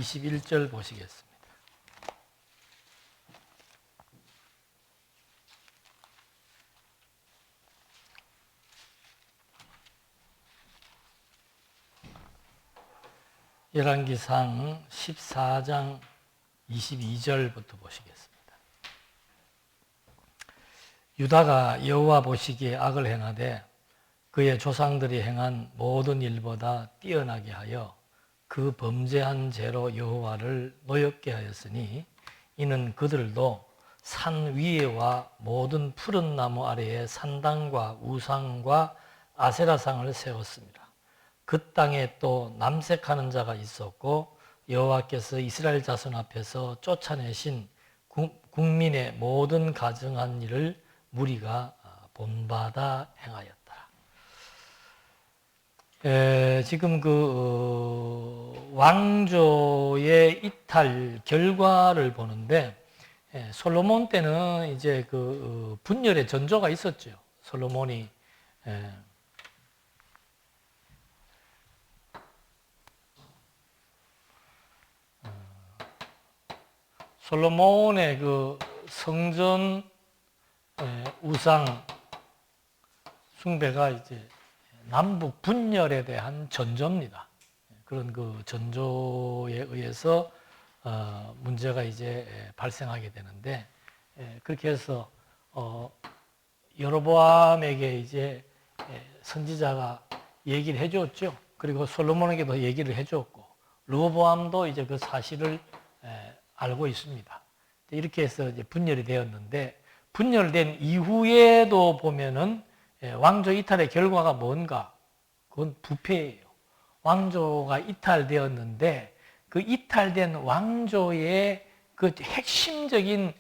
21절 보시겠습니다. 열왕기상 14장 22절부터 보시겠습니다. 유다가 여호와 보시기에 악을 행하되 그의 조상들이 행한 모든 일보다 뛰어나게 하여 그 범죄한 죄로 여호와를 노엽게 하였으니 이는 그들도 산 위에와 모든 푸른 나무 아래에 산당과 우상과 아세라상을 세웠습니다. 그 땅에 또 남색하는 자가 있었고 여호와께서 이스라엘 자손 앞에서 쫓아내신 국민의 모든 가증한 일을 무리가 본받아 행하였다. 지금 왕조의 이탈 결과를 보는데 솔로몬 때는 이제 분열의 전조가 있었죠. 솔로몬이 솔로몬의 성전 우상 숭배가 이제 남북 분열에 대한 전조입니다. 그런 전조에 의해서 문제가 이제 발생하게 되는데 그렇게 해서 여로보암에게 이제 선지자가 얘기를 해줬죠. 그리고 솔로몬에게도 얘기를 해줬고 르호보암도 이제 그 사실을 알고 있습니다. 이렇게 해서 이제 분열이 되었는데 분열된 이후에도 보면은 왕조 이탈의 결과가 뭔가? 그건 부패예요. 왕조가 이탈되었는데 그 이탈된 왕조의 그 핵심적인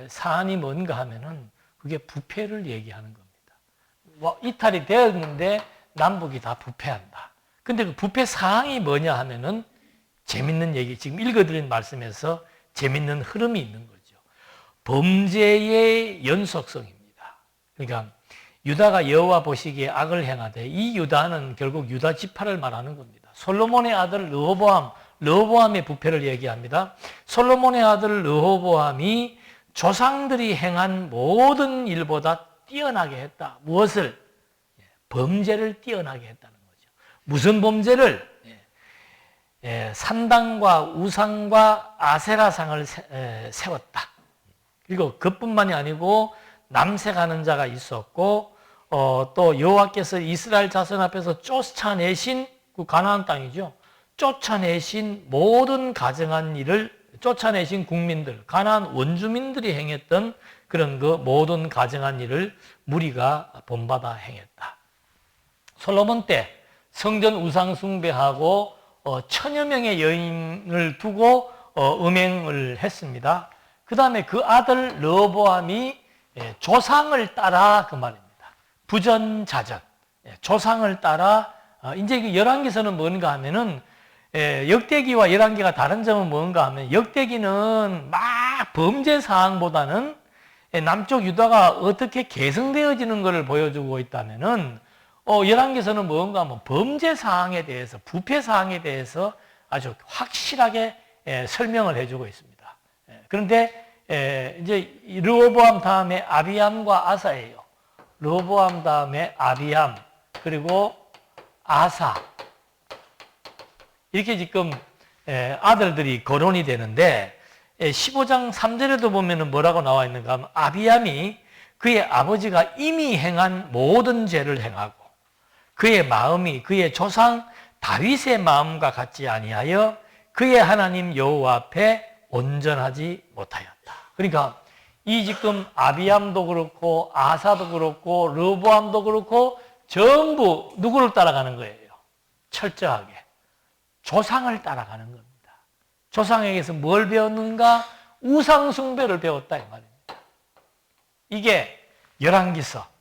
사안이 뭔가 하면은 그게 부패를 얘기하는 겁니다. 이탈이 되었는데 남북이 다 부패한다. 근데 그 부패 사항이 뭐냐 하면은 재밌는 얘기, 지금 읽어드린 말씀에서 재밌는 흐름이 있는 거죠. 범죄의 연속성입니다. 그러니까 유다가 여호와 보시기에 악을 행하되 이 유다는 결국 유다 지파를 말하는 겁니다. 솔로몬의 아들 르호보암의 부패를 얘기합니다. 솔로몬의 아들 르호보암이 조상들이 행한 모든 일보다 뛰어나게 했다. 무엇을? 범죄를 뛰어나게 했다는 거죠. 무슨 범죄를? 산당과 우상과 아세라상을 세웠다. 그리고 그뿐만이 아니고 남색하는 자가 있었고 또 여호와께서 이스라엘 자손 앞에서 쫓아내신 그 가나안 땅이죠. 쫓아내신 모든 가증한 일을 쫓아내신 국민들, 가나안 원주민들이 행했던 그런 모든 가증한 일을 무리가 본받아 행했다. 솔로몬 때 성전 우상 숭배하고 1000여 명의 여인을 두고 음행을 했습니다. 그 다음에 그 아들 르호보암이 조상을 따라 그 말입니다. 부전자전. 조상을 따라 이제 열왕기서는 뭔가 하면은 역대기와 열왕기가 다른 점은 뭔가 하면 역대기는 막 범죄 사항보다는 남쪽 유다가 어떻게 개성되어지는 것을 보여주고 있다면은 열왕기서는 뭔가 하면 범죄 사항에 대해서 부패 사항에 대해서 아주 확실하게 설명을 해주고 있습니다. 그런데 이제 르호보암 다음에 아비암과 아사예요. 르호보암 다음에 아비암 그리고 아사 이렇게 지금 아들들이 거론이 되는데 15장 3절에도 보면은 뭐라고 나와 있는가 하면 아비암이 그의 아버지가 이미 행한 모든 죄를 행하고 그의 마음이 그의 조상 다윗의 마음과 같지 아니하여 그의 하나님 여호와 앞에 온전하지 못하였다. 그러니까 이 지금 아비암도 그렇고 아사도 그렇고 르호보암도 그렇고 전부 누구를 따라가는 거예요? 철저하게 조상을 따라가는 겁니다. 조상에게서 뭘 배웠는가? 우상 숭배를 배웠다 이 말입니다. 이게 열왕기서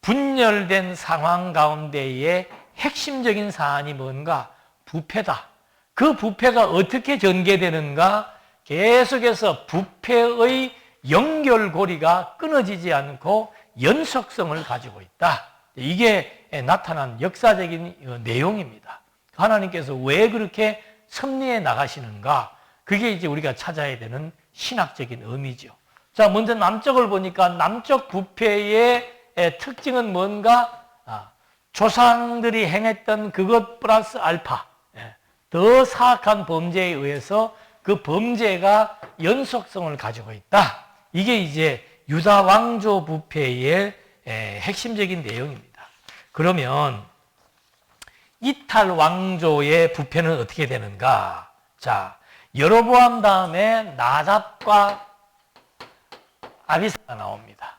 분열된 상황 가운데의 핵심적인 사안이 뭔가? 부패다. 그 부패가 어떻게 전개되는가? 계속해서 부패의 연결고리가 끊어지지 않고 연속성을 가지고 있다. 이게 나타난 역사적인 내용입니다. 하나님께서 왜 그렇게 섭리해 나가시는가? 그게 이제 우리가 찾아야 되는 신학적인 의미죠. 자, 먼저 남쪽을 보니까 남쪽 부패의 특징은 뭔가? 조상들이 행했던 그것 플러스 알파. 더 사악한 범죄에 의해서 그 범죄가 연속성을 가지고 있다. 이게 이제 유다 왕조 부패의 핵심적인 내용입니다. 그러면 이탈 왕조의 부패는 어떻게 되는가? 자, 여로보암 다음에 나답과 아비사가 나옵니다.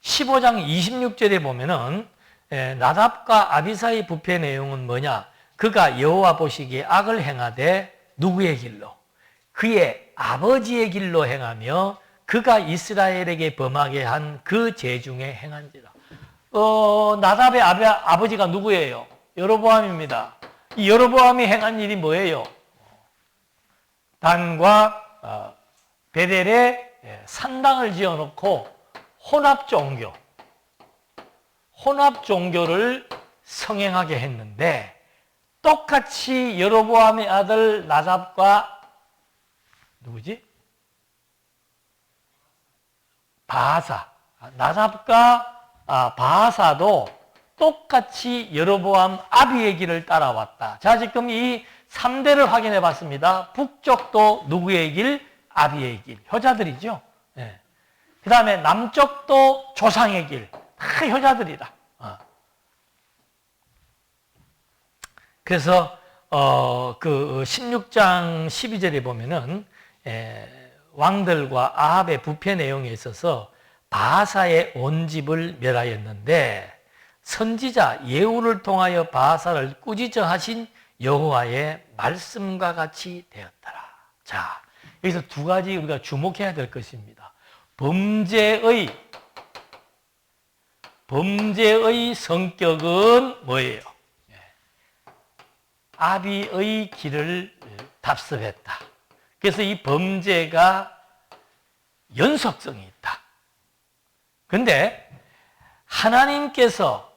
15장 26절에 보면은 나답과 아비사의 부패 내용은 뭐냐? 그가 여호와 보시기에 악을 행하되 누구의 길로? 그의 아버지의 길로 행하며 그가 이스라엘에게 범하게 한 그 죄 중에 행한지라. 나답의 아버지가 누구예요? 여로보암입니다. 이 여로보암이 행한 일이 뭐예요? 단과 베델에 산당을 지어놓고 혼합 종교를 성행하게 했는데, 똑같이 여로보암의 아들 나답과 누구지? 바하사. 나답과 바하사도 똑같이 여로보암 아비의 길을 따라왔다. 자, 지금 이 3대를 확인해 봤습니다. 북쪽도 누구의 길? 아비의 길. 효자들이죠. 그 다음에 남쪽도 조상의 길. 다 효자들이다. 그래서 그 16장 12절에 보면은 왕들과 아합의 부패 내용에 있어서 바하사의 온 집을 멸하였는데 선지자 예후를 통하여 바하사를 꾸짖어 하신 여호와의 말씀과 같이 되었더라. 자, 여기서 두 가지 우리가 주목해야 될 것입니다. 범죄의 성격은 뭐예요? 아비의 길을 답습했다. 그래서 이 범죄가 연속성이 있다. 그런데 하나님께서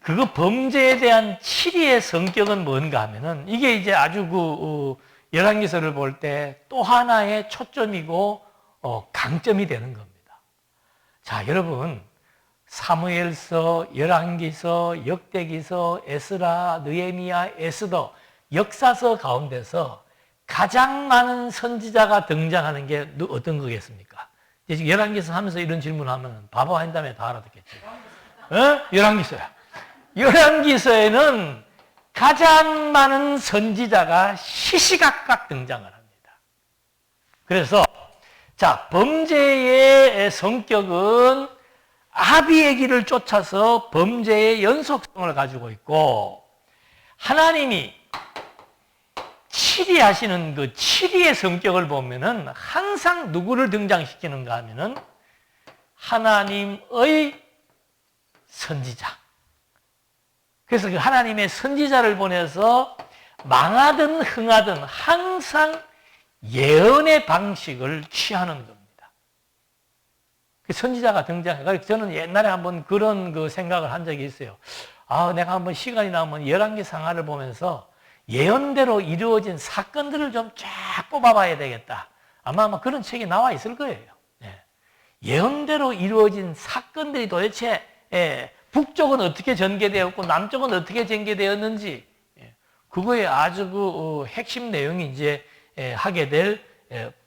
그거 범죄에 대한 치리의 성격은 뭔가 하면은 이게 이제 아주 열왕기서를 볼 때 또 하나의 초점이고 강점이 되는 겁니다. 자, 여러분, 사무엘서, 열왕기서, 역대기서, 에스라, 느헤미야, 에스더 역사서 가운데서 가장 많은 선지자가 등장하는 게 어떤 거겠습니까? 지금 열왕기서 하면서 이런 질문하면 바보 한다음에 다 알아듣겠지. 열왕기서야. 열왕기서에는 가장 많은 선지자가 시시각각 등장을 합니다. 그래서 자, 범죄의 성격은 아비의 길을 쫓아서 범죄의 연속성을 가지고 있고, 하나님이 치리하시는 그 치리의 성격을 보면은 항상 누구를 등장시키는가 하면은 하나님의 선지자. 그래서 그 하나님의 선지자를 보내서 망하든 흥하든 항상 예언의 방식을 취하는 겁니다. 선지자가 등장해서 저는 옛날에 한번 그런 그 생각을 한 적이 있어요. 내가 한번 시간이 나면 열왕기 상하를 보면서 예언대로 이루어진 사건들을 좀 쫙 뽑아봐야 되겠다. 아마 그런 책이 나와 있을 거예요. 예언대로 이루어진 사건들이 도대체 북쪽은 어떻게 전개되었고 남쪽은 어떻게 전개되었는지, 그거에 아주 핵심 내용이 이제 하게 될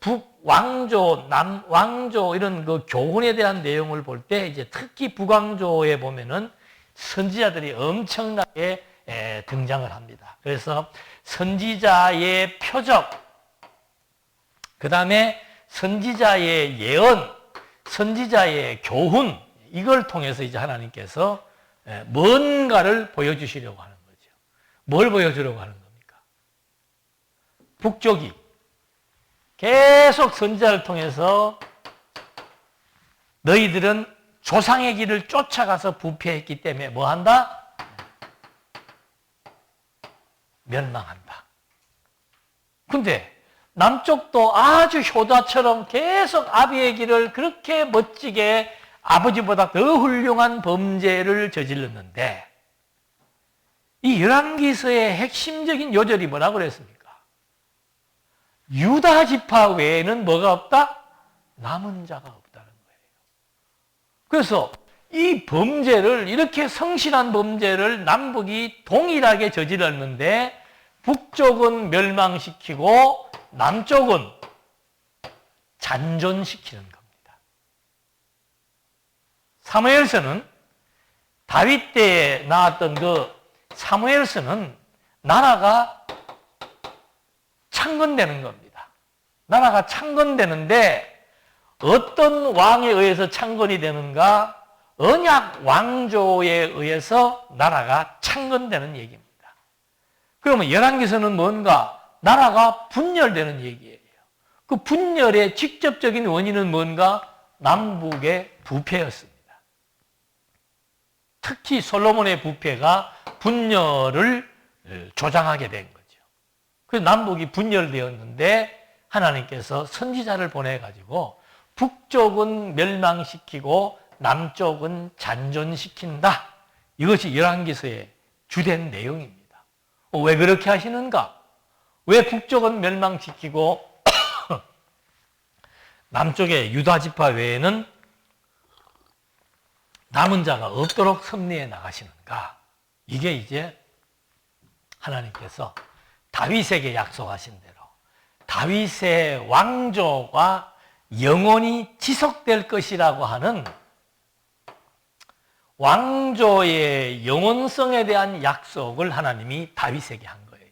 북왕조, 남왕조 이런 그 교훈에 대한 내용을 볼 때 이제 특히 북왕조에 보면은 선지자들이 엄청나게 등장을 합니다. 그래서 선지자의 표적, 그 다음에 선지자의 예언, 선지자의 교훈, 이걸 통해서 이제 하나님께서 뭔가를 보여주시려고 하는 거죠. 뭘 보여주려고 하는 겁니까? 북쪽이 계속 선지자를 통해서 너희들은 조상의 길을 쫓아가서 부패했기 때문에 뭐 한다? 멸망한다. 근데 남쪽도 아주 효다처럼 계속 아비의 길을 그렇게 멋지게 아버지보다 더 훌륭한 범죄를 저질렀는데 이 열왕기서의 핵심적인 요절이 뭐라고 그랬습니까? 유다 지파 외에는 뭐가 없다? 남은 자가 없다는 거예요. 그래서 이 범죄를, 이렇게 성실한 범죄를 남북이 동일하게 저질렀는데 북쪽은 멸망시키고 남쪽은 잔존시키는 겁니다. 사무엘서는 다윗 때에 나왔던 그 사무엘서는 나라가 창건되는 겁니다. 나라가 창건되는데 어떤 왕에 의해서 창건이 되는가? 언약 왕조에 의해서 나라가 창건되는 얘기입니다. 그러면 열왕기서는 뭔가? 나라가 분열되는 얘기예요. 그 분열의 직접적인 원인은 뭔가? 남북의 부패였습니다. 특히 솔로몬의 부패가 분열을 조장하게 된 거죠. 그래서 남북이 분열되었는데 하나님께서 선지자를 보내가지고 북쪽은 멸망시키고 남쪽은 잔존시킨다. 이것이 열왕기서의 주된 내용입니다. 왜 그렇게 하시는가? 왜 북쪽은 멸망시키고 남쪽의 유다 지파 외에는 남은 자가 없도록 섭리해 나가시는가? 이게 이제 하나님께서 다윗에게 약속하신 대로 다윗의 왕조가 영원히 지속될 것이라고 하는 왕조의 영원성에 대한 약속을 하나님이 다윗에게 한 거예요.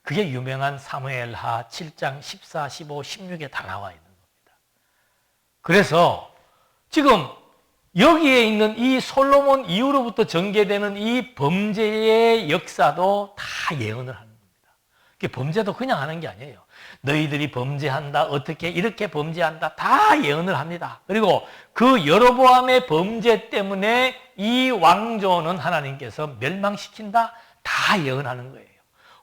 그게 유명한 사무엘하 7장 14, 15, 16에 다 나와 있는 겁니다. 그래서 지금 여기에 있는 이 솔로몬 이후로부터 전개되는 이 범죄의 역사도 다 예언을 하는 겁니다. 범죄도 그냥 하는 게 아니에요. 너희들이 범죄한다, 어떻게 이렇게 범죄한다, 다 예언을 합니다. 그리고 그 여로보암의 범죄 때문에 이 왕조는 하나님께서 멸망시킨다, 다 예언하는 거예요.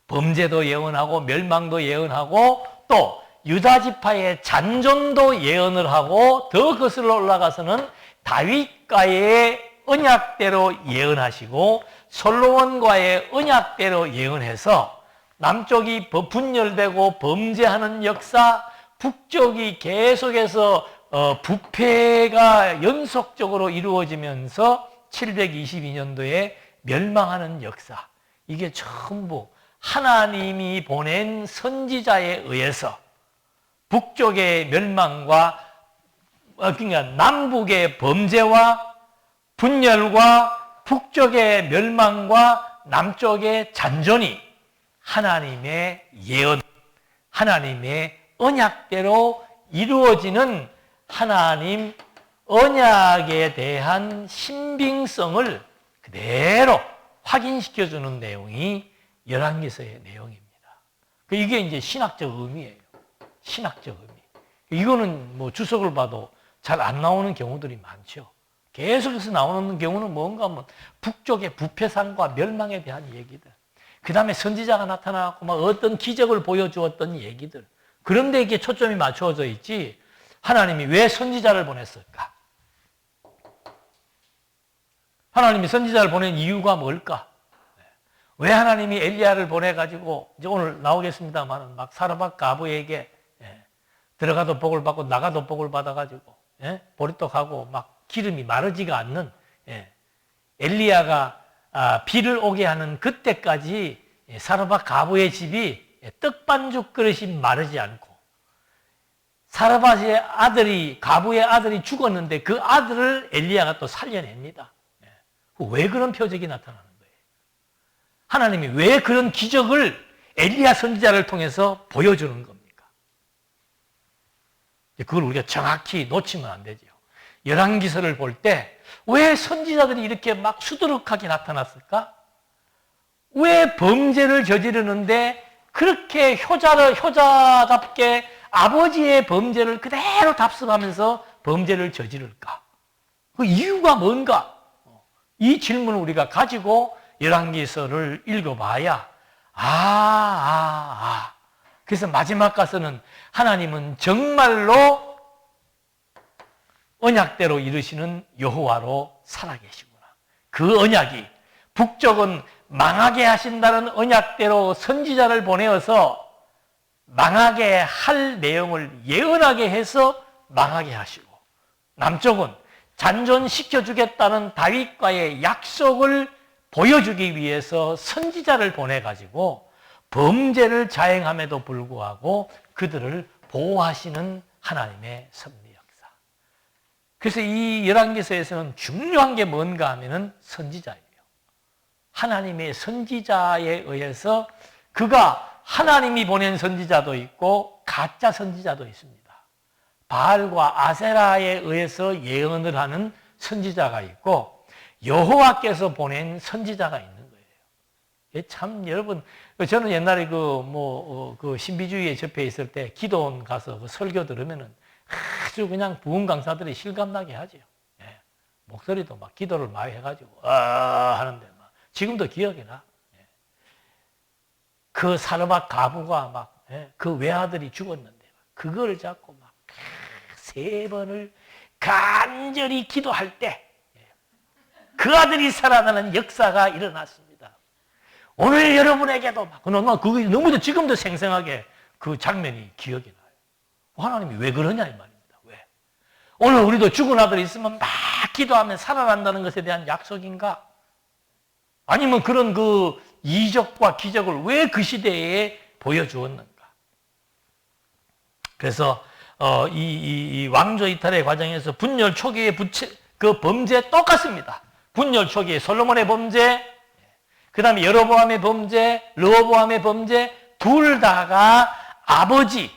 범죄도 예언하고 멸망도 예언하고 또 유다 지파의 잔존도 예언을 하고 더 거슬러 올라가서는 다윗과의 언약대로 예언하시고 솔로몬과의 언약대로 예언해서 남쪽이 분열되고 범죄하는 역사, 북쪽이 계속해서 부패가 연속적으로 이루어지면서 722년도에 멸망하는 역사, 이게 전부 하나님이 보낸 선지자에 의해서 북쪽의 멸망과 그러니까 남북의 범죄와 분열과 북쪽의 멸망과 남쪽의 잔존이 하나님의 예언, 하나님의 언약대로 이루어지는 하나님 언약에 대한 신빙성을 그대로 확인시켜주는 내용이 열왕기서의 내용입니다. 이게 이제 신학적 의미예요. 신학적 의미. 이거는 뭐 주석을 봐도 잘 안 나오는 경우들이 많죠. 계속해서 나오는 경우는 뭔가 하면 북쪽의 부패상과 멸망에 대한 얘기들. 그 다음에 선지자가 나타나고 막 어떤 기적을 보여주었던 얘기들. 그런데 이게 초점이 맞춰져 있지. 하나님이 왜 선지자를 보냈을까? 하나님이 선지자를 보낸 이유가 뭘까? 왜 하나님이 엘리야를 보내가지고 이제 오늘 나오겠습니다만 막 사르밧 가부에게 들어가도 복을 받고 나가도 복을 받아가지고 보리떡 하고 막 기름이 마르지가 않는 엘리야가 비를 오게 하는 그때까지 사르밧 가부의 집이 떡반죽 그릇이 마르지 않고 사르밧의 아들이 가부의 아들이 죽었는데 그 아들을 엘리야가 또 살려냅니다. 왜 그런 표적이 나타나는 거예요? 하나님이 왜 그런 기적을 엘리야 선지자를 통해서 보여주는 겁니까? 그걸 우리가 정확히 놓치면 안 되죠. 열왕기서를 볼 때 왜 선지자들이 이렇게 막 수두룩하게 나타났을까? 왜 범죄를 저지르는데 그렇게 효자답게 아버지의 범죄를 그대로 답습하면서 범죄를 저지를까? 그 이유가 뭔가? 이 질문을 우리가 가지고 열왕기서를 읽어봐야 그래서 마지막 가서는 하나님은 정말로 언약대로 이루시는 여호와로 살아계시구나. 그 언약이 북쪽은 망하게 하신다는 언약대로 선지자를 보내어서 망하게 할 내용을 예언하게 해서 망하게 하시고, 남쪽은 잔존시켜주겠다는 다윗과의 약속을 보여주기 위해서 선지자를 보내가지고 범죄를 자행함에도 불구하고 그들을 보호하시는 하나님의 섭리 역사. 그래서 이 열왕기서에서는 중요한 게 뭔가 하면은 선지자예요. 하나님의 선지자에 의해서, 그가 하나님이 보낸 선지자도 있고 가짜 선지자도 있습니다. 바알과 아세라에 의해서 예언을 하는 선지자가 있고 여호와께서 보낸 선지자가 있는 거예요. 참 여러분, 저는 옛날에 그 신비주의에 접해 있을 때 기도원 가서 그 설교 들으면은 아주 그냥 부흥 강사들이 실감나게 하죠. 예. 목소리도 막 기도를 많이 해가지고 하는데 막 지금도 기억이 나. 예. 그 사르밧 가부가 막 그 외아들이 죽었는데 그걸 잡고 막 3번을 간절히 기도할 때 그 아들이 살아나는 역사가 일어났습니다. 오늘 여러분에게도 막 그게 너무 지금도 생생하게 그 장면이 기억이 나요. 하나님이 왜 그러냐 이 말입니다. 왜? 오늘 우리도 죽은 아들이 있으면 막 기도하면 살아난다는 것에 대한 약속인가? 아니면 그런 그 이적과 기적을 왜 그 시대에 보여주었는가? 그래서 이 왕조 이탈의 과정에서 분열 초기의 그 범죄 똑같습니다. 분열 초기에 솔로몬의 범죄, 그 다음에 여로보암의 범죄, 르호보암의 범죄, 둘 다가 아버지,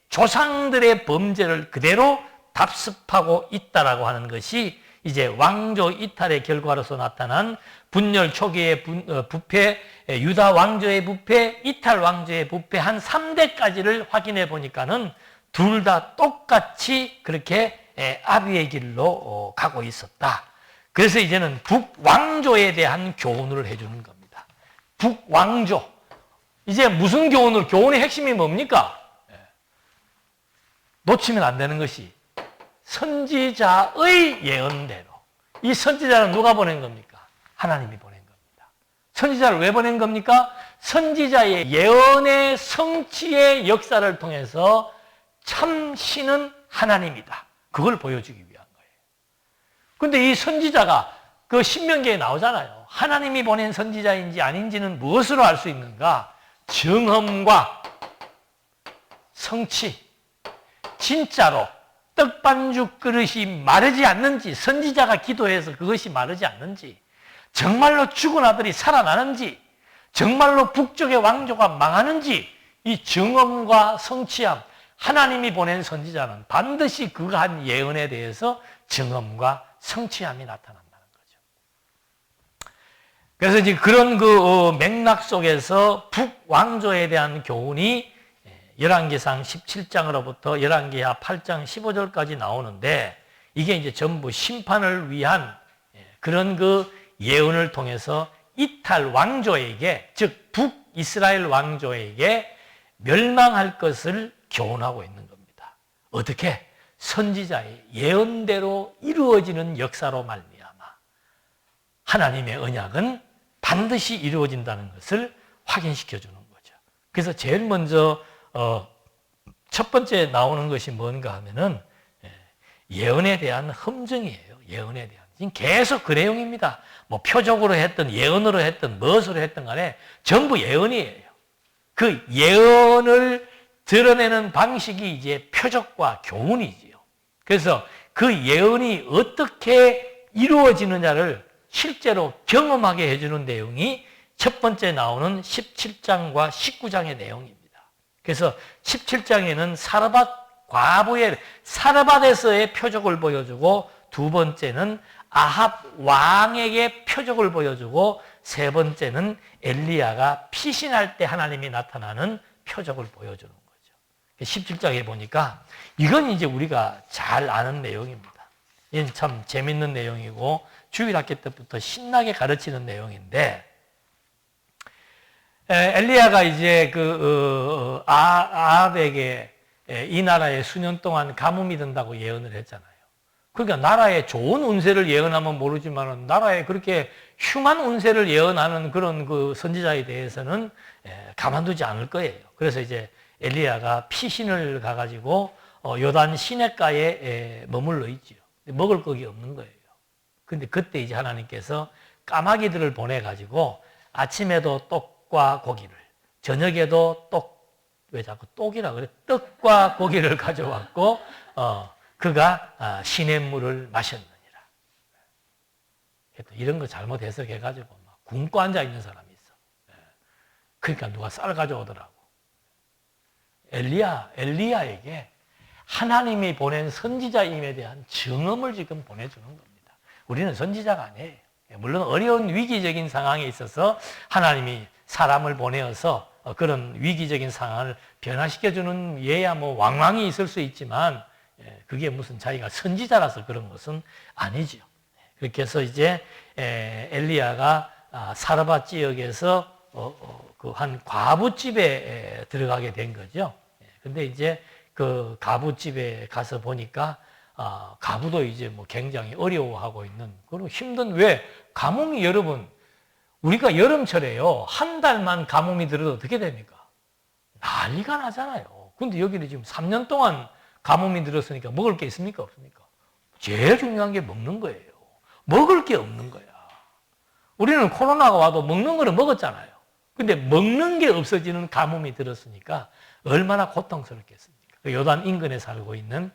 조상들의 범죄를 그대로 답습하고 있다라고 하는 것이 이제 왕조 이탈의 결과로서 나타난 분열 초기의 부패, 유다 왕조의 부패, 이탈 왕조의 부패 한 3대까지를 확인해 보니까는 둘 다 똑같이 그렇게 아비의 길로 가고 있었다. 그래서 이제는 북왕조에 대한 교훈을 해주는 겁니다. 북왕조. 이제 무슨 교훈의 핵심이 뭡니까? 놓치면 안 되는 것이 선지자의 예언대로. 이 선지자는 누가 보낸 겁니까? 하나님이 보낸 겁니다. 선지자를 왜 보낸 겁니까? 선지자의 예언의 성취의 역사를 통해서 참 신은 하나님이다. 그걸 보여주기 위한 거예요. 그런데 이 선지자가 그 신명기에 나오잖아요. 하나님이 보낸 선지자인지 아닌지는 무엇으로 알 수 있는가? 증언과 성취. 진짜로 떡반죽 그릇이 마르지 않는지, 선지자가 기도해서 그것이 마르지 않는지, 정말로 죽은 아들이 살아나는지, 정말로 북쪽의 왕조가 망하는지, 이 증언과 성취함, 하나님이 보낸 선지자는 반드시 그가 한 예언에 대해서 증언과 성취함이 나타난다는 거죠. 그래서 이제 그런 그 맥락 속에서 북왕조에 대한 교훈이 열왕기상 17장으로부터 열왕기하 8장 15절까지 나오는데, 이게 이제 전부 심판을 위한 그런 그 예언을 통해서 이탈 왕조에게, 즉 북이스라엘 왕조에게 멸망할 것을 교훈하고 있는 겁니다. 어떻게? 선지자의 예언대로 이루어지는 역사로 말미암아 하나님의 언약은 반드시 이루어진다는 것을 확인시켜 주는 거죠. 그래서 제일 먼저 첫 번째 나오는 것이 뭔가 하면은 예언에 대한 함정이에요. 예언에 대한. 지금 계속 그 내용입니다. 뭐 표적으로 했든 예언으로 했든 무엇으로 했든 간에 전부 예언이에요. 그 예언을 드러내는 방식이 이제 표적과 교훈이지요. 그래서 그 예언이 어떻게 이루어지느냐를 실제로 경험하게 해주는 내용이 첫 번째 나오는 17장과 19장의 내용입니다. 그래서 17장에는 사르밧 과부의 사르밧에서의 표적을 보여주고, 두 번째는 아합 왕에게 표적을 보여주고, 세 번째는 엘리야가 피신할 때 하나님이 나타나는 표적을 보여주는 거죠. 17장에 보니까 이건 이제 우리가 잘 아는 내용입니다. 이건 참 재밌는 내용이고 주일학교 때부터 신나게 가르치는 내용인데, 엘리야가 이제 그 아합에게 이 나라에 수년 동안 가뭄이 든다고 예언을 했잖아요. 그러니까 나라에 좋은 운세를 예언하면 모르지만은 나라에 그렇게 흉한 운세를 예언하는 그런 그 선지자에 대해서는 가만두지 않을 거예요. 그래서 이제 엘리야가 피신을 가가지고 요단 시냇가에 머물러 있지요. 먹을 거기 없는 거예요. 근데 그때 이제 하나님께서 까마귀들을 보내가지고 아침에도 떡과 고기를, 저녁에도 왜 자꾸 떡이라 그래? 떡과 고기를 가져왔고, 그가 시냇물을 마셨느니라. 이런 거 잘못 해석해가지고 막 굶고 앉아있는 사람이 있어. 그러니까 누가 쌀 가져오더라고. 엘리야에게 하나님이 보낸 선지자임에 대한 증언을 지금 보내주는 겁니다. 우리는 선지자가 아니에요. 물론 어려운 위기적인 상황에 있어서 하나님이 사람을 보내어서 그런 위기적인 상황을 변화시켜주는 예야 뭐 왕왕이 있을 수 있지만 그게 무슨 자기가 선지자라서 그런 것은 아니죠. 그렇게 해서 이제 엘리야가 사르밧 지역에서 그 한 과부집에 들어가게 된 거죠. 근데 이제 그 과부집에 가서 보니까 과부도 이제 뭐 굉장히 어려워하고 있는 그런 힘든 왜 가뭄이 여러분 우리가 여름철에요 한 달만 가뭄이 들어도 어떻게 됩니까? 난리가 나잖아요. 근데 여기는 지금 3년 동안 가뭄이 들었으니까 먹을 게 있습니까? 없습니까? 제일 중요한 게 먹는 거예요. 먹을 게 없는 거야. 우리는 코로나가 와도 먹는 거는 먹었잖아요. 근데 먹는 게 없어지는 가뭄이 들었으니까 얼마나 고통스럽겠습니까? 그 요단 인근에 살고 있는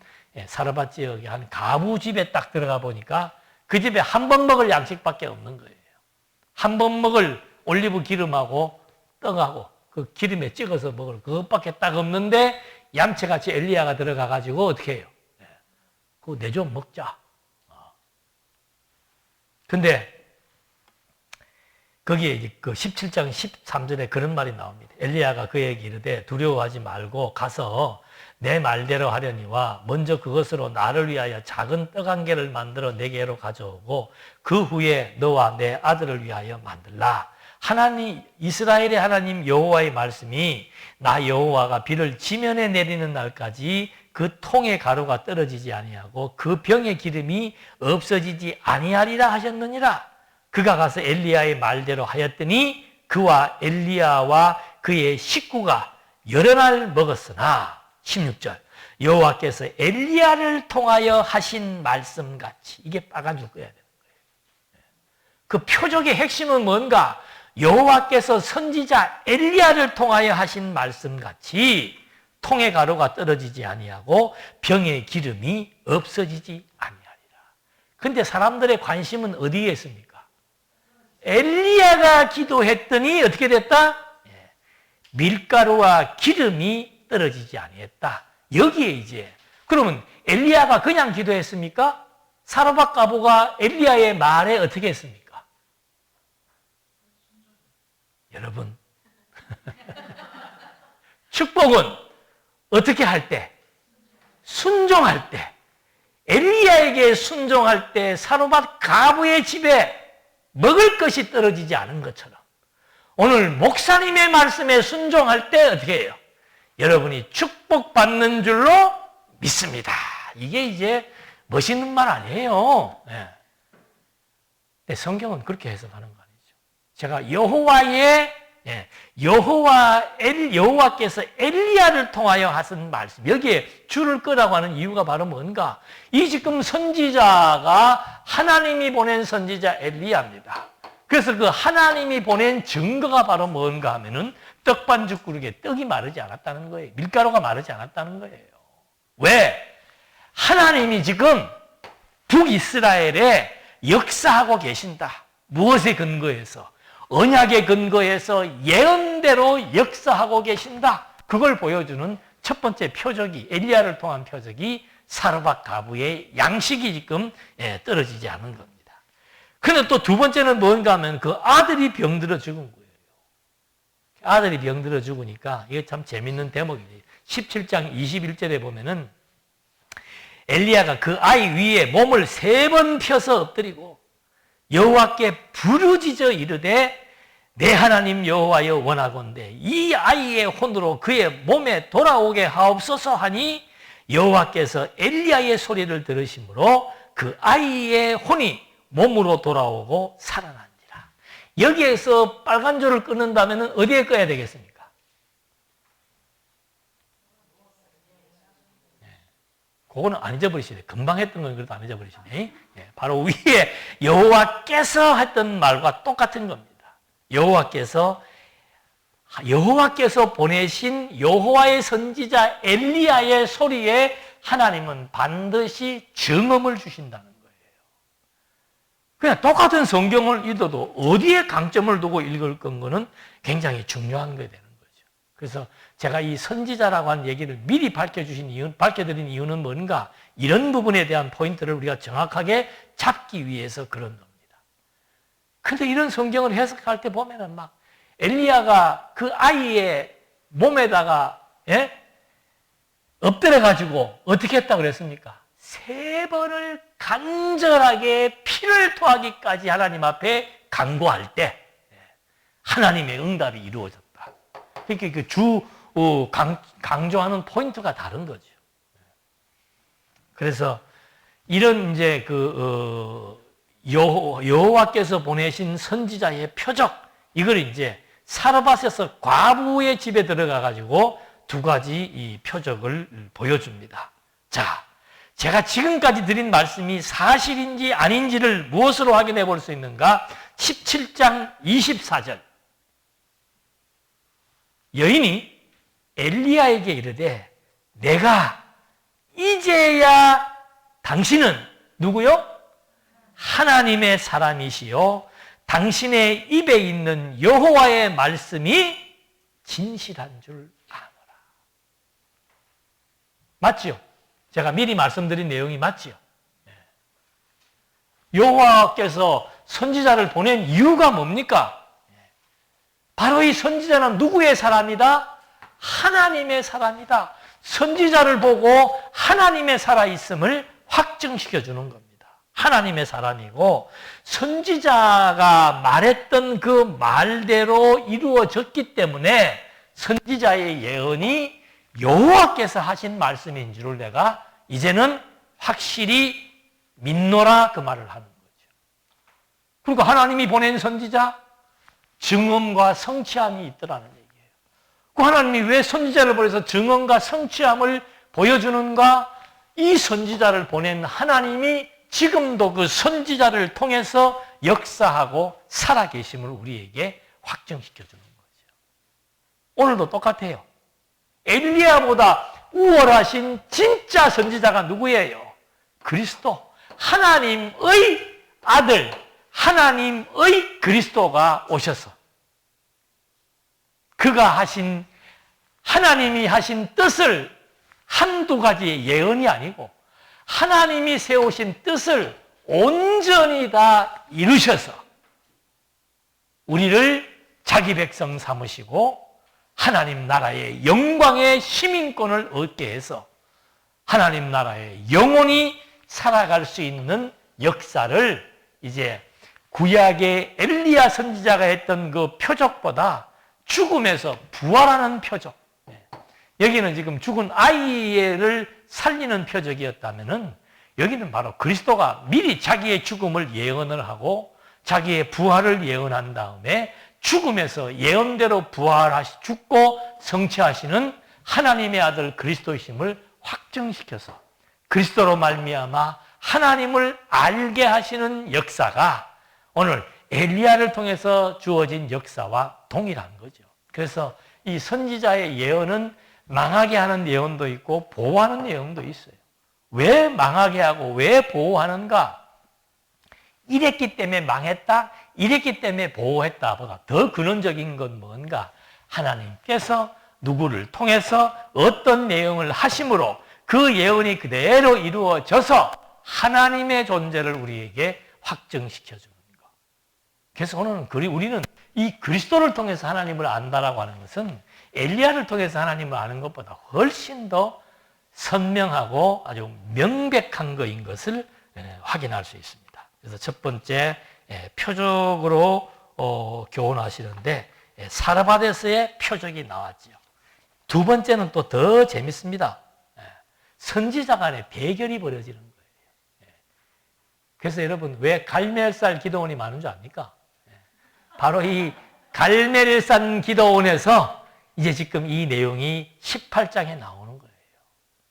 사르밧 지역의 한 가부 집에 딱 들어가 보니까 그 집에 한 번 먹을 양식밖에 없는 거예요. 한 번 먹을 올리브 기름하고 떡하고 그 기름에 찍어서 먹을 그것밖에 딱 없는데 얌체같이 엘리야가 들어가 가지고 어떻게 해요? 그거 내 좀 먹자. 근데 거기에 이제 그 17장 13절에 그런 말이 나옵니다. 엘리야가 그에게 이르되 두려워하지 말고 가서 내 말대로 하려니와 먼저 그것으로 나를 위하여 작은 떡 한 개를 만들어 내게로 가져오고 그 후에 너와 내 아들을 위하여 만들라. 하나님 이스라엘의 하나님 여호와의 말씀이 나 여호와가 비를 지면에 내리는 날까지 그 통의 가루가 떨어지지 아니하고 그 병의 기름이 없어지지 아니하리라 하셨느니라. 그가 가서 엘리야의 말대로 하였더니 그와 엘리야와 그의 식구가 여러 날 먹었으나 16절 여호와께서 엘리야를 통하여 하신 말씀같이 이게 빠가지고 꺼야 되는 거예요. 그 표적의 핵심은 뭔가 여호와께서 선지자 엘리야를 통하여 하신 말씀같이 통의 가루가 떨어지지 아니하고 병의 기름이 없어지지 아니하리라. 근데 사람들의 관심은 어디에 있습니까? 엘리야가 기도했더니 어떻게 됐다? 밀가루와 기름이 떨어지지 아니했다. 여기에 이제 그러면 엘리야가 그냥 기도했습니까? 사르밧 과부가 엘리야의 말에 어떻게 했습니까? 여러분 축복은 어떻게 할 때? 순종할 때. 엘리야에게 순종할 때 사르밧 과부의 집에 먹을 것이 떨어지지 않은 것처럼 오늘 목사님의 말씀에 순종할 때 어떻게 해요? 여러분이 축복받는 줄로 믿습니다. 이게 이제 멋있는 말 아니에요. 네. 근데 성경은 그렇게 해석하는 거 아니죠. 제가 여호와께서 엘리야를 통하여 하신 말씀 여기에 줄을 끄라고 하는 이유가 바로 뭔가 이 지금 선지자가 하나님이 보낸 선지자 엘리야입니다. 그래서 그 하나님이 보낸 증거가 바로 뭔가 하면은 떡반죽 그릇에 떡이 마르지 않았다는 거예요. 밀가루가 마르지 않았다는 거예요. 왜? 하나님이 지금 북이스라엘에 역사하고 계신다. 무엇에 근거해서? 언약에 근거해서 예언대로 역사하고 계신다. 그걸 보여주는 첫 번째 표적이 엘리야를 통한 표적이 사르밧 과부의 양식이 지금 떨어지지 않은 겁니다. 그런데 또 두 번째는 뭔가 하면 그 아들이 병들어 죽은 거예요. 아들이 병들어 죽으니까 이게 참 재밌는 대목이에요. 17장 21절에 보면은 엘리야가 그 아이 위에 몸을 3번 펴서 엎드리고 여호와께 부르짖어 이르되 내 하나님 여호와여 원하건대 이 아이의 혼으로 그의 몸에 돌아오게 하옵소서 하니 여호와께서 엘리야의 소리를 들으심으로 그 아이의 혼이 몸으로 돌아오고 살아난지라. 여기에서 빨간 줄을 끊는다면 어디에 꺼야 되겠습니까? 그거는 안 잊어버리시네. 금방 했던 건 그래도 안 잊어버리시네. 바로 위에 여호와께서 했던 말과 똑같은 겁니다. 여호와께서 보내신 여호와의 선지자 엘리야의 소리에 하나님은 반드시 증언을 주신다는 거예요. 그냥 똑같은 성경을 읽어도 어디에 강점을 두고 읽을 건가는 굉장히 중요한 거게 되는 거죠. 그래서 제가 이 선지자라고 하는 얘기를 미리 밝혀드린 이유는 뭔가, 이런 부분에 대한 포인트를 우리가 정확하게 잡기 위해서 그런 겁니다. 근데 이런 성경을 해석할 때 보면은 막 엘리야가 그 아이의 몸에다가 엎드려가지고 어떻게 했다고 그랬습니까? 3번을 간절하게 피를 토하기까지 하나님 앞에 간구할 때 하나님의 응답이 이루어졌다. 그러니까 강조하는 포인트가 다른 거죠. 그래서 이런 이제 여호와께서 보내신 선지자의 표적, 이걸 이제 사르밧에서 과부의 집에 들어가 가지고 2가지 이 표적을 보여줍니다. 자, 제가 지금까지 드린 말씀이 사실인지 아닌지를 무엇으로 확인해 볼 수 있는가? 17장 24절. 여인이 엘리야에게 이르되, 내가 이제야 당신은 누구요? 하나님의 사람이시요 당신의 입에 있는 여호와의 말씀이 진실한 줄 아노라. 맞지요? 제가 미리 말씀드린 내용이 맞지요? 여호와께서 선지자를 보낸 이유가 뭡니까? 바로 이 선지자는 누구의 사람이다? 하나님의 사람이다. 선지자를 보고 하나님의 살아있음을 확증시켜 주는 겁니다. 하나님의 사람이고, 선지자가 말했던 그 말대로 이루어졌기 때문에 선지자의 예언이 여호와께서 하신 말씀인 줄을 내가 이제는 확실히 믿노라, 그 말을 하는 거죠. 그러니까 하나님이 보낸 선지자, 증언과 성취함이 있더라는 얘기예요. 그 하나님이 왜 선지자를 보내서 증언과 성취함을 보여주는가? 이 선지자를 보낸 하나님이 지금도 그 선지자를 통해서 역사하고 살아계심을 우리에게 확정시켜주는 거죠. 오늘도 똑같아요. 엘리야보다 우월하신 진짜 선지자가 누구예요? 그리스도. 하나님의 아들, 하나님의 그리스도가 오셔서 하나님이 하신 뜻을, 1-2가지의 예언이 아니고 하나님이 세우신 뜻을 온전히 다 이루셔서 우리를 자기 백성 삼으시고 하나님 나라의 영광의 시민권을 얻게 해서 하나님 나라에 영원히 살아갈 수 있는 역사를 이제 구약의 엘리야 선지자가 했던 그 표적보다 죽음에서 부활하는 표적, 여기는 지금 죽은 아이를 살리는 표적이었다면은 여기는 바로 그리스도가 미리 자기의 죽음을 예언을 하고 자기의 부활을 예언한 다음에 죽음에서 예언대로 죽고 성취하시는 하나님의 아들 그리스도이심을 확정시켜서 그리스도로 말미암아 하나님을 알게 하시는 역사가 오늘 엘리야를 통해서 주어진 역사와 동일한 거죠. 그래서 이 선지자의 예언은 망하게 하는 예언도 있고 보호하는 예언도 있어요. 왜 망하게 하고 왜 보호하는가? 이랬기 때문에 망했다, 이랬기 때문에 보호했다 보다 더 근원적인 건 뭔가? 하나님께서 누구를 통해서 어떤 내용을 하심으로 그 예언이 그대로 이루어져서 하나님의 존재를 우리에게 확정시켜주는 것. 그래서 오늘은 우리는 이 그리스도를 통해서 하나님을 안다라고 하는 것은 엘리야를 통해서 하나님을 아는 것보다 훨씬 더 선명하고 아주 명백한 것인 것을 확인할 수 있습니다. 그래서 첫 번째 표적으로 교훈하시는데 사르밧에서의 표적이 나왔죠. 두 번째는 또 더 재밌습니다. 선지자 간의 대결이 벌어지는 거예요. 그래서 여러분 왜 갈멜살 기도원이 많은 줄 압니까? 바로 이 갈멜산 기도원에서 이제 지금 이 내용이 18장에 나오는 거예요.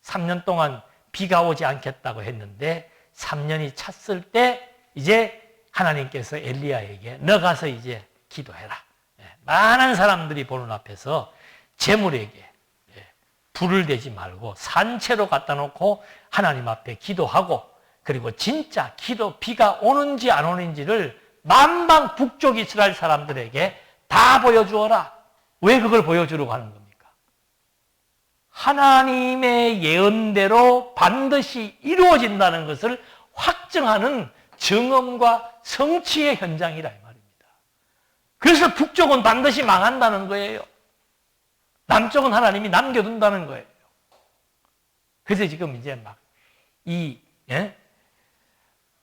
3년 동안 비가 오지 않겠다고 했는데 3년이 찼을 때 이제 하나님께서 엘리야에게 너 가서 이제 기도해라. 많은 사람들이 보는 앞에서 제물에게 불을 대지 말고 산채로 갖다 놓고 하나님 앞에 기도하고 그리고 진짜 비가 오는지 안 오는지를 만방 북쪽 이스라엘 사람들에게 다 보여주어라. 왜 그걸 보여주려고 하는 겁니까? 하나님의 예언대로 반드시 이루어진다는 것을 확증하는 증언과 성취의 현장이라 이 말입니다. 그래서 북쪽은 반드시 망한다는 거예요. 남쪽은 하나님이 남겨둔다는 거예요. 그래서 지금 이제 막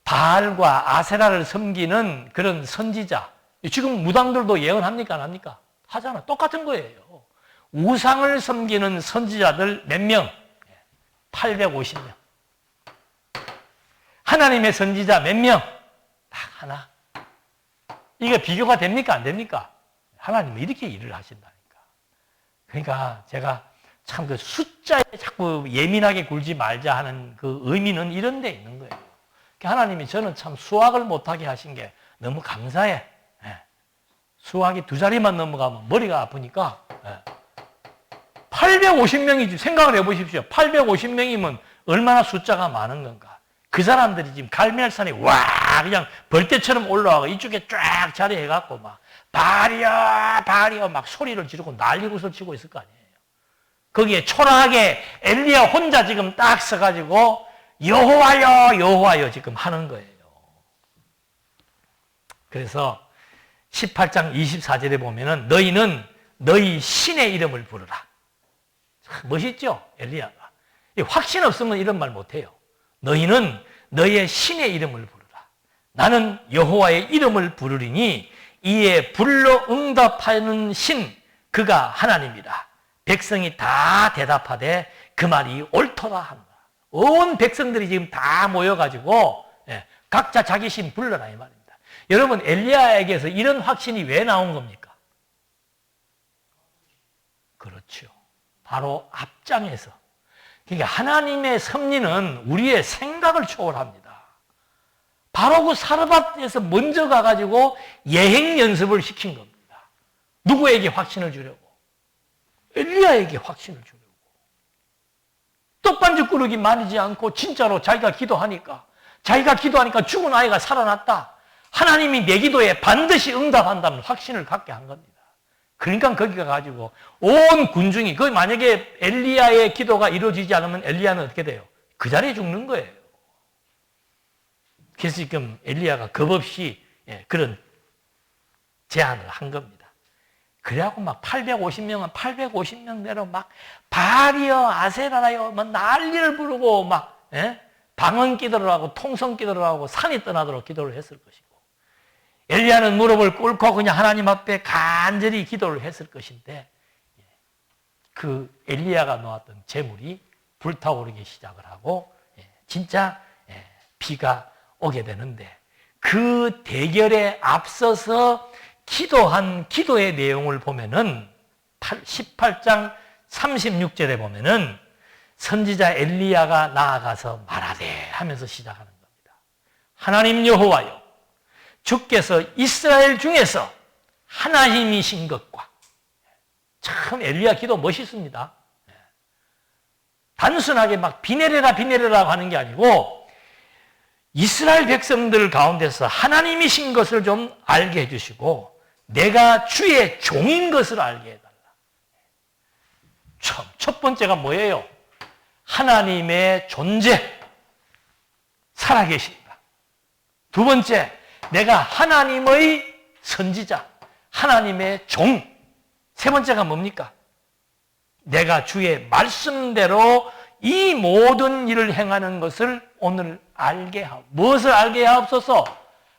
바알과 아세라를 섬기는 그런 선지자, 지금 무당들도 예언합니까? 안 합니까? 하잖아. 똑같은 거예요. 우상을 섬기는 선지자들 몇 명? 850명. 하나님의 선지자 몇 명? 딱 하나. 이게 비교가 됩니까? 안 됩니까? 하나님은 이렇게 일을 하신다니까. 그러니까 제가 참 그 숫자에 자꾸 예민하게 굴지 말자 하는 그 의미는 이런 데 있는 거예요. 하나님이 저는 참 수학을 못하게 하신 게 너무 감사해. 수학이 2자리만 넘어가면 머리가 아프니까 850명이지. 생각을 해보십시오. 850명이면 얼마나 숫자가 많은 건가. 그 사람들이 지금 갈멜산에 와 그냥 벌떼처럼 올라와서 이쪽에 쫙 자리해갖고 막 바리야 막 소리를 지르고 난리구슬 치고 있을 거 아니에요. 거기에 초라하게 엘리야 혼자 지금 딱 서가지고 여호와여 지금 하는 거예요. 그래서 18장 24절에 보면은 너희는 너희 신의 이름을 부르라. 멋있죠? 엘리야가. 확신 없으면 이런 말 못해요. 너희는 너희의 신의 이름을 부르라. 나는 여호와의 이름을 부르리니 이에 불러 응답하는 신 그가 하나님이라. 백성이 다 대답하되 그 말이 옳더라 한다. 온 백성들이 지금 다 모여가지고 각자 자기 신 불러라 이 말입니다. 여러분 엘리야에게서 이런 확신이 왜 나온 겁니까? 그렇죠. 바로 앞장에서. 그러니까 하나님의 섭리는 우리의 생각을 초월합니다. 바로 그 사르밧에서 먼저 가가지고 예행 연습을 시킨 겁니다. 누구에게 확신을 주려고? 엘리야에게 확신을 주려고. 떡반죽 꾸르기 말이지 않고 진짜로 자기가 기도하니까 죽은 아이가 살아났다. 하나님이 내 기도에 반드시 응답한다는 확신을 갖게 한 겁니다. 그러니까 거기가 가지고 온 군중이 만약에 엘리야의 기도가 이루어지지 않으면 엘리야는 어떻게 돼요? 그 자리에 죽는 거예요. 그래서 지금 엘리야가 겁없이 그런 제안을 한 겁니다. 그래갖고 막 850명은 850명대로 막 바알이여 아세라라여 막 난리를 부르고 막 방언 기도를 하고 통성 기도를 하고 산이 떠나도록 기도를 했을 것이고 엘리야는 무릎을 꿇고 그냥 하나님 앞에 간절히 기도를 했을 것인데 그 엘리야가 놓았던 재물이 불타오르기 시작을 하고 진짜 비가 오게 되는데 그 대결에 앞서서 기도한 기도의 내용을 보면은 18장 36절에 보면은 선지자 엘리야가 나아가서 말하되 하면서 시작하는 겁니다. 하나님 여호와여 주께서 이스라엘 중에서 하나님이신 것과 참 엘리야 기도 멋있습니다. 단순하게 막 비 내려라고 하는 게 아니고 이스라엘 백성들 가운데서 하나님이신 것을 좀 알게 해주시고 내가 주의 종인 것을 알게 해달라. 첫 번째가 뭐예요? 하나님의 존재, 살아계신다. 두 번째, 내가 하나님의 선지자, 하나님의 종. 세 번째가 뭡니까? 내가 주의 말씀대로 이 모든 일을 행하는 것을 오늘 알게 하옵소서. 무엇을 알게 하옵소서?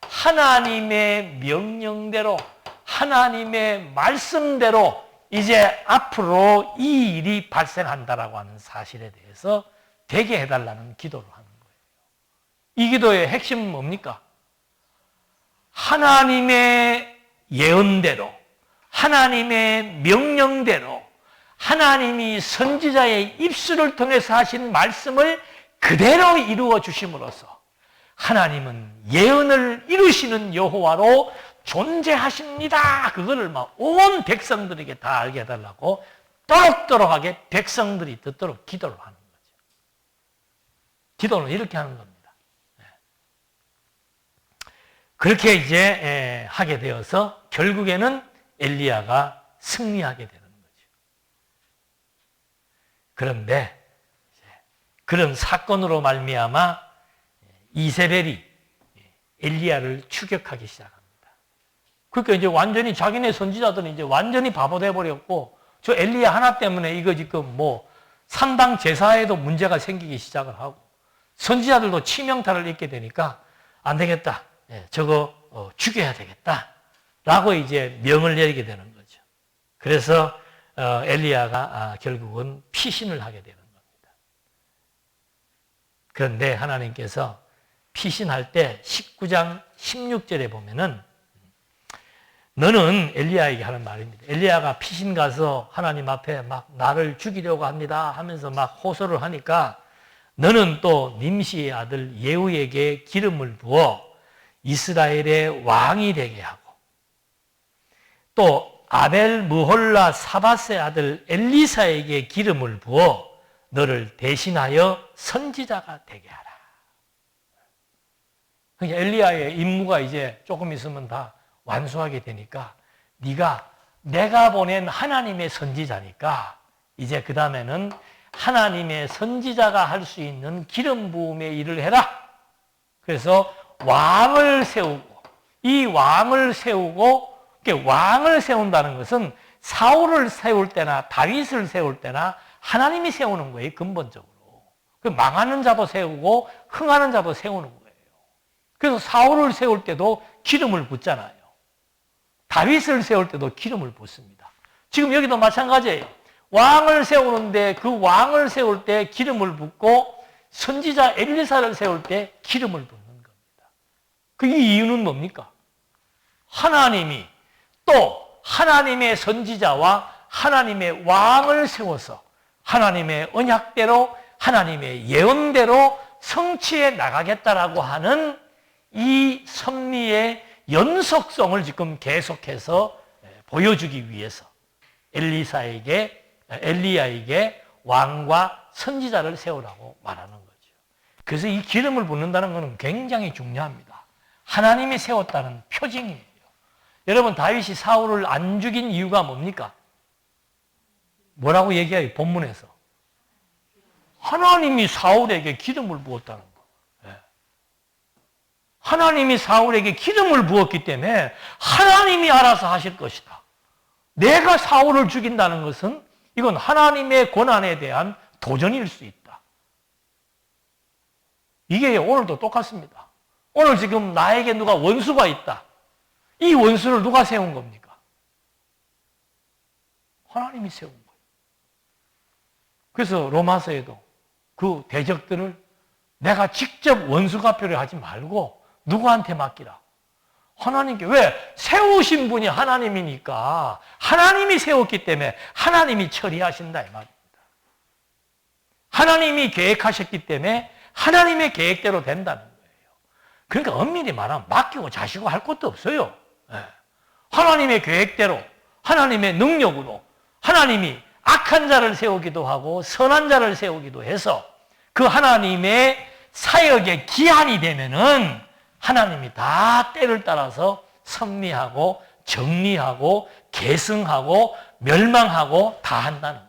하나님의 명령대로, 하나님의 말씀대로 이제 앞으로 이 일이 발생한다라고 하는 사실에 대해서 되게 해달라는 기도를 하는 거예요. 이 기도의 핵심은 뭡니까? 하나님의 예언대로, 하나님의 명령대로, 하나님이 선지자의 입술을 통해서 하신 말씀을 그대로 이루어 주심으로써 하나님은 예언을 이루시는 여호와로 존재하십니다. 그거를 막 온 백성들에게 다 알게 해달라고 또록또록하게 백성들이 듣도록 기도를 하는 거죠. 기도는 이렇게 하는 겁니다. 그렇게 이제 하게 되어서 결국에는 엘리야가 승리하게 되는 거죠. 그런데 그런 사건으로 말미암아 이세벨이 엘리야를 추격하기 시작합니다. 그러니까 이제 완전히 자기네 선지자들은 이제 완전히 바보 돼버렸고, 저 엘리야 하나 때문에 이거 지금 뭐 산당 제사에도 문제가 생기기 시작을 하고, 선지자들도 치명타를 입게 되니까 안 되겠다, 저거 죽여야 되겠다 라고 이제 명을 내리게 되는 거죠. 그래서 엘리야가 결국은 피신을 하게 되는 겁니다. 그런데 하나님께서 피신할 때 19장 16절에 보면은, 너는 엘리야에게 하는 말입니다. 엘리야가 피신 가서 하나님 앞에 막 나를 죽이려고 합니다 하면서 막 호소를 하니까, 너는 또 님시의 아들 예후에게 기름을 부어 이스라엘의 왕이 되게 하고, 또 아벨 무홀라 사밧의 아들 엘리사에게 기름을 부어 너를 대신하여 선지자가 되게 하라. 그러니까 엘리야의 임무가 이제 조금 있으면 다 완수하게 되니까, 내가 보낸 하나님의 선지자니까 이제 그 다음에는 하나님의 선지자가 할 수 있는 기름 부음의 일을 해라. 그래서 왕을 세우고, 이 왕을 세우고, 왕을 세운다는 것은 사울을 세울 때나 다윗을 세울 때나 하나님이 세우는 거예요, 근본적으로. 망하는 자도 세우고 흥하는 자도 세우는 거예요. 그래서 사울을 세울 때도 기름을 붓잖아요. 다윗을 세울 때도 기름을 붓습니다. 지금 여기도 마찬가지예요. 왕을 세우는데 그 왕을 세울 때 기름을 붓고 선지자 엘리사를 세울 때 기름을 붓는 겁니다. 그 이유는 뭡니까? 하나님이 또 하나님의 선지자와 하나님의 왕을 세워서 하나님의 언약대로 하나님의 예언대로 성취해 나가겠다라고 하는 이 섭리의 연속성을 지금 계속해서 보여주기 위해서 엘리야에게 왕과 선지자를 세우라고 말하는 거죠. 그래서 이 기름을 붓는다는 것은 굉장히 중요합니다. 하나님이 세웠다는 표징이에요. 여러분, 다윗이 사울을 안 죽인 이유가 뭡니까? 뭐라고 얘기해요, 본문에서? 하나님이 사울에게 기름을 부었다는 거. 하나님이 사울에게 기름을 부었기 때문에 하나님이 알아서 하실 것이다. 내가 사울을 죽인다는 것은 이건 하나님의 권한에 대한 도전일 수 있다. 이게 오늘도 똑같습니다. 오늘 지금 나에게 누가 원수가 있다. 이 원수를 누가 세운 겁니까? 하나님이 세운 거예요. 그래서 로마서에도 그 대적들을 내가 직접 원수가표를 하지 말고 누구한테 맡기라? 하나님께. 왜? 세우신 분이 하나님이니까 하나님이 세웠기 때문에 하나님이 처리하신다 이 말입니다. 하나님이 계획하셨기 때문에 하나님의 계획대로 된다는 거예요. 그러니까 엄밀히 말하면 맡기고 자시고 할 것도 없어요. 하나님의 계획대로 하나님의 능력으로 하나님이 악한 자를 세우기도 하고 선한 자를 세우기도 해서 그 하나님의 사역의 기한이 되면은 하나님이 다 때를 따라서 섭리하고 정리하고 계승하고 멸망하고 다 한다는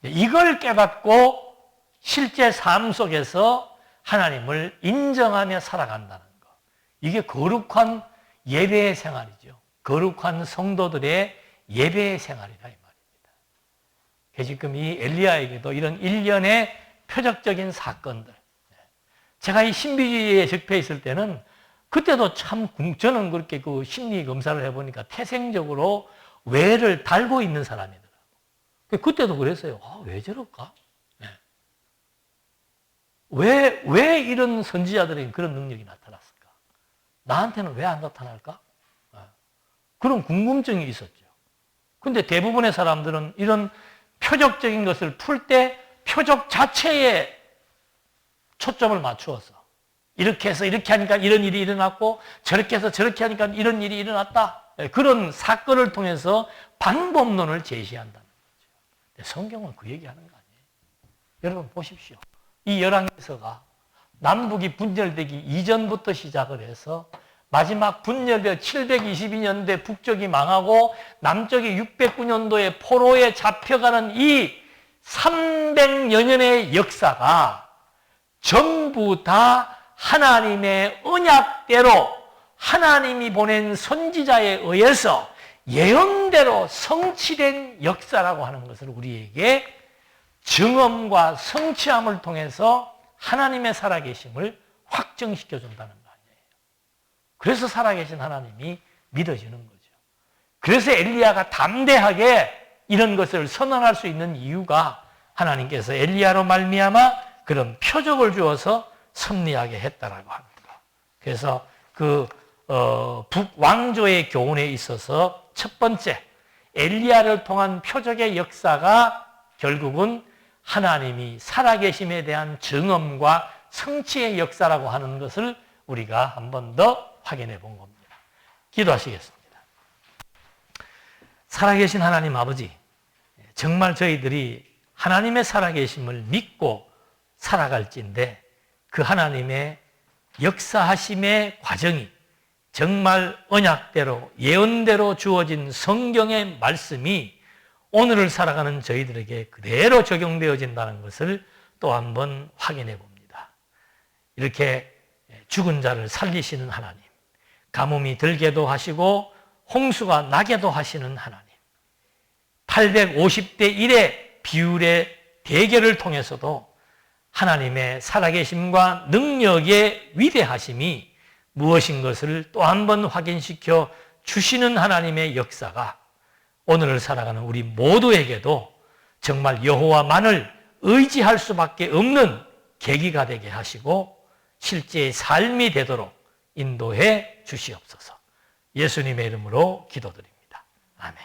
거죠. 이걸 깨닫고 실제 삶 속에서 하나님을 인정하며 살아간다는 것. 이게 거룩한 예배의 생활이죠. 거룩한 성도들의 예배의 생활이다 이 말입니다. 지금 이 엘리야에게도 이런 일련의 표적적인 사건들, 제가 이 신비주의에 접해 있을 때는 그때도 참 저는 그렇게 그 심리 검사를 해보니까 태생적으로 왜를 달고 있는 사람이더라고요. 그때도 그랬어요. 왜 저럴까? 왜 이런 선지자들에게 그런 능력이 나타났을까? 나한테는 왜 안 나타날까? 그런 궁금증이 있었죠. 근데 대부분의 사람들은 이런 표적적인 것을 풀 때 표적 자체에 초점을 맞추어서 이렇게 해서 이렇게 하니까 이런 일이 일어났고 저렇게 해서 저렇게 하니까 이런 일이 일어났다. 그런 사건을 통해서 방법론을 제시한다는 거죠. 성경은 그 얘기하는 거 아니에요. 여러분 보십시오. 이 열왕기서가 남북이 분열되기 이전부터 시작을 해서 마지막 분열되어 722년도에 북쪽이 망하고 남쪽이 609년도에 포로에 잡혀가는 이 300여 년의 역사가 전부 다 하나님의 언약대로 하나님이 보낸 선지자에 의해서 예언대로 성취된 역사라고 하는 것을 우리에게 증언과 성취함을 통해서 하나님의 살아계심을 확정시켜 준다는 거 아니에요. 그래서 살아계신 하나님이 믿어지는 거죠. 그래서 엘리야가 담대하게 이런 것을 선언할 수 있는 이유가 하나님께서 엘리야로 말미암아 그런 표적을 주어서 승리하게 했다라고 합니다. 그래서 그 북왕조의 교훈에 있어서 첫 번째 엘리야를 통한 표적의 역사가 결국은 하나님이 살아계심에 대한 증언과 성취의 역사라고 하는 것을 우리가 한 번 더 확인해 본 겁니다. 기도하시겠습니다. 살아계신 하나님 아버지, 정말 저희들이 하나님의 살아계심을 믿고 살아갈지인데 그 하나님의 역사하심의 과정이 정말 언약대로 예언대로 주어진 성경의 말씀이 오늘을 살아가는 저희들에게 그대로 적용되어진다는 것을 또 한 번 확인해 봅니다. 이렇게 죽은 자를 살리시는 하나님, 가뭄이 들게도 하시고 홍수가 나게도 하시는 하나님, 850대 1의 비율의 대결을 통해서도 하나님의 살아계심과 능력의 위대하심이 무엇인 것을 또 한 번 확인시켜 주시는 하나님의 역사가 오늘을 살아가는 우리 모두에게도 정말 여호와만을 의지할 수밖에 없는 계기가 되게 하시고 실제의 삶이 되도록 인도해 주시옵소서. 예수님의 이름으로 기도드립니다. 아멘.